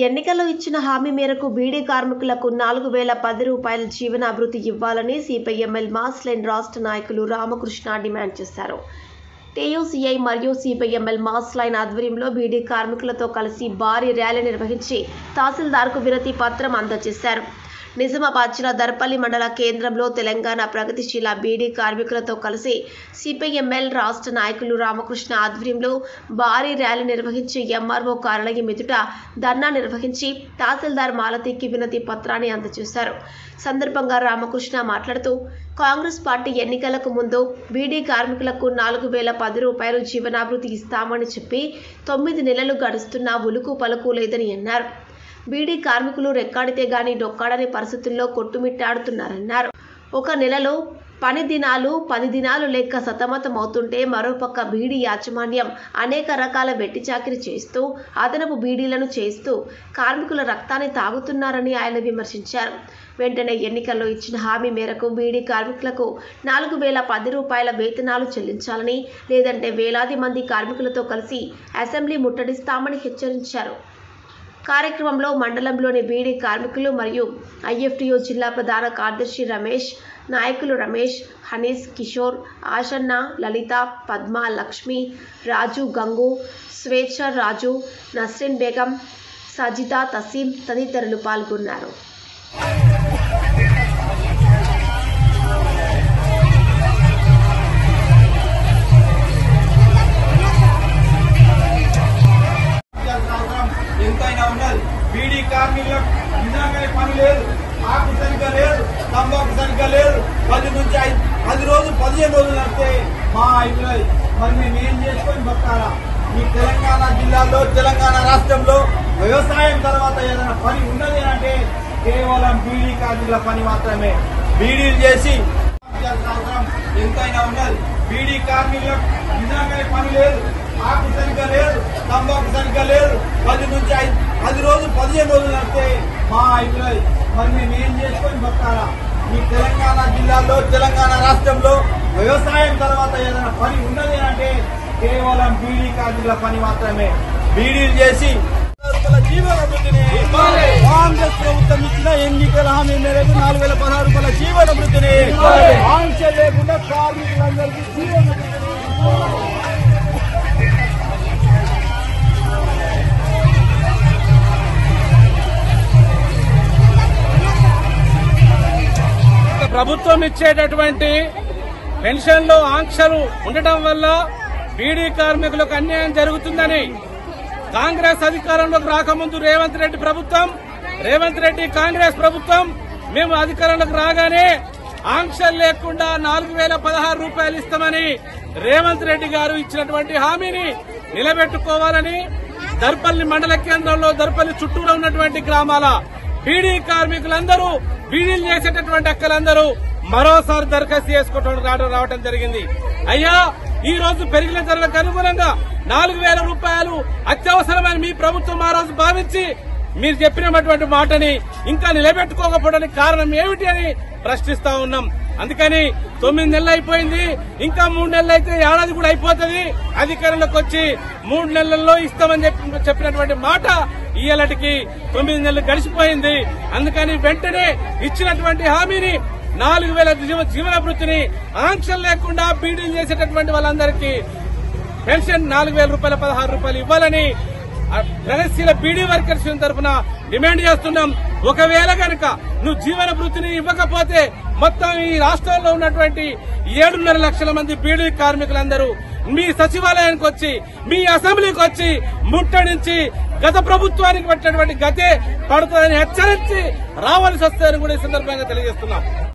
ఎన్నికల్లో ఇచ్చిన హామీ మేరకు బీడీ కార్మికులకు 4010 రూపాయల జీవనాభృతి ఇవ్వాలని సిపిఎంఎల్ మాస్ లైన్ రాష్ట్ర నాయకులు రామకృష్ణ డిమాండ్ చేశారు. టీయూసీఐ మరియు సిపిఎంఎల్ మాస్ లైన్ ఆధ్వర్యంలో బీడీ కార్మికులతో కలిసి భారీ ర్యాలీ నిర్వహించి తహసీల్దార్కు వినతి పత్రం అందజేశారు. నిజామాబాద్ జిల్లా దర్పల్లి మండల కేంద్రంలో తెలంగాణ ప్రగతిశీల బీడీ కార్మికులతో కలిసి సిపిఎంఎల్ రాష్ట్ర నాయకులు రామకృష్ణ ఆధ్వర్యంలో భారీ ర్యాలీ నిర్వహించి ఎంఆర్ఓ కార్యాలయం ఎదుట ధర్నా నిర్వహించి తహసీల్దార్ మాలతీకి వినతి పత్రాన్ని అందజేశారు. సందర్భంగా రామకృష్ణ మాట్లాడుతూ కాంగ్రెస్ పార్టీ ఎన్నికలకు ముందు బీడీ కార్మికులకు 4010 రూపాయలు జీవనాభృతి ఇస్తామని చెప్పి 9 నెలలు గడుస్తున్నా ఉలుకు పలుకు లేదని అన్నారు. బీడీ కార్మికులు రెక్కాడితే గాని డొక్కాడని పరిస్థితుల్లో కొట్టుమిట్టాడుతున్నారన్నారు. ఒక నెలలో పని దినాలు 10 దినాలు లెక్క సతమతమవుతుంటే మరోపక్క బీడీ యాజమాన్యం అనేక రకాల వెట్టి చాకిరీ చేస్తూ అదనపు బీడీలను చేస్తూ కార్మికుల రక్తాన్ని తాగుతున్నారని ఆయన విమర్శించారు. వెంటనే ఎన్నికల్లో ఇచ్చిన హామీ మేరకు బీడీ కార్మికులకు 4010 రూపాయల వేతనాలు చెల్లించాలని, లేదంటే వేలాది మంది కార్మికులతో కలిసి అసెంబ్లీ ముట్టడిస్తామని హెచ్చరించారు. కార్యక్రమంలో మండలంలోని బీడీ కార్మికులు మరియు ఐఎఫ్టీయూ జిల్లా ప్రధాన కార్యదర్శి రమేష్, నాయకులు రమేష్, హనీస్, కిషోర్, ఆశన్న, లలిత, పద్మ, లక్ష్మి, రాజు, గంగు, స్వేచ్ఛ, రాజు, నస్రీన్ బేగం, సజిత, తసీం తదితరులు పాల్గొన్నారు. బీడీ కార్మికులకు నిజంగానే పని లేదు, ఆకు సరిగ్గా లేదు, తంబాకు సరిగ్గా లేదు. 10 రోజులు 15 రోజులు నడితే మా అయిపోయి మరి మేము ఏం చేసుకొని బతకాలా? ఈ తెలంగాణ జిల్లాలో, తెలంగాణ రాష్ట్రంలో వ్యవసాయం తర్వాత ఏదైనా పని ఉన్నది అంటే కేవలం బీడీ కార్మికుల పని మాత్రమే. బీడీలు చేసి అవసరం ఎంతైనా ఉన్నది. బీడీ కార్మికులకు నిజంగానే పని లేదు, ఆకు సరిగ్గా లేదు, తంబాకు సరిగ్గా లేదు. 10 రోజులు 15 రోజులు నడితే మా అయిపోయి మరి మేము ఏం చేసుకొని బతకాలా? ఈ తెలంగాణ జిల్లాలో, తెలంగాణ రాష్ట్రంలో వ్యవసాయం తర్వాత ఏదైనా పని ఉన్నది అంటే కేవలం బీడీ కార్మికుల పని మాత్రమే. బీడీలు చేసి జీవనభృతిని కాంగ్రెస్ ప్రభుత్వం ఇచ్చిన ఎన్నికల హామీ మేరకు 4016 రూపాయల జీవనభృతిని ఆంక్ష లేకుండా కార్మికులందరికీ జీవనభృతిని ప్రభుత్వం ఇచ్చేటటువంటి పెన్షన్లో ఆంక్షలు ఉండటం వల్ల బీడీ కార్మికులకు అన్యాయం జరుగుతుందని కాంగ్రెస్ అధికారంలోకి రాకముందు రేవంత్ రెడ్డి కాంగ్రెస్ ప్రభుత్వం మేము అధికారంలోకి రాగానే ఆంక్షలు లేకుండా 4016 రూపాయలు ఇస్తామని రేవంత్ రెడ్డి గారు ఇచ్చినటువంటి హామీని నిలబెట్టుకోవాలని దర్పల్లి మండల కేంద్రంలో, దర్పల్లి చుట్టూరా ఉన్నటువంటి గ్రామాల బీడీ కార్మికులందరూ, బీడీలు చేసేటటువంటి అక్కలందరూ మరోసారి దరఖాస్తు చేసుకోవడం రావడం జరిగింది. అయ్యా, ఈ రోజు పెరిగిన ధరలకు అనుగుణంగా 4000 రూపాయలు అత్యవసరమని మీ ప్రభుత్వం ఆ రోజు భావించి మీరు చెప్పినటువంటి మాటని ఇంకా నిలబెట్టుకోకపోవడానికి కారణం ఏమిటి అని ప్రశ్నిస్తా ఉన్నాం. అందుకని 9 నెలలు అయిపోయింది, ఇంకా 3 నెలలు అయితే ఏడాది కూడా అయిపోతుంది. అధికారంలోకి వచ్చి 3 నెలల్లో ఇస్తామని చెప్పినటువంటి మాట ఇయ్యాలటికి 9 నెలలు గడిచిపోయింది. అందుకని వెంటనే ఇచ్చినటువంటి హామీని 4000 జీవనభృతిని ఆంక్షలు లేకుండా బీడీలు చేసేటటువంటి వాళ్ళందరికీ పెన్షన్ 4016 రూపాయలు ఇవ్వాలని ప్రగతిశీల బీడీ వర్కర్స్ తరఫున డిమాండ్ చేస్తున్నాం. ఒకవేళ కనుక నువ్వు జీవన భృతిని ఇవ్వకపోతే మొత్తం ఈ రాష్ట్రంలో ఉన్నటువంటి 7.5 లక్షల మంది బీడీ కార్మికులందరూ మీ సచివాలయానికి వచ్చి, మీ అసెంబ్లీకి వచ్చి ముట్టడించి గత ప్రభుత్వానికి పట్టినటువంటి గతే పడుతుందని హెచ్చరించి రావాల్సి వస్తాయని కూడా ఈ సందర్భంగా తెలియజేస్తున్నాం.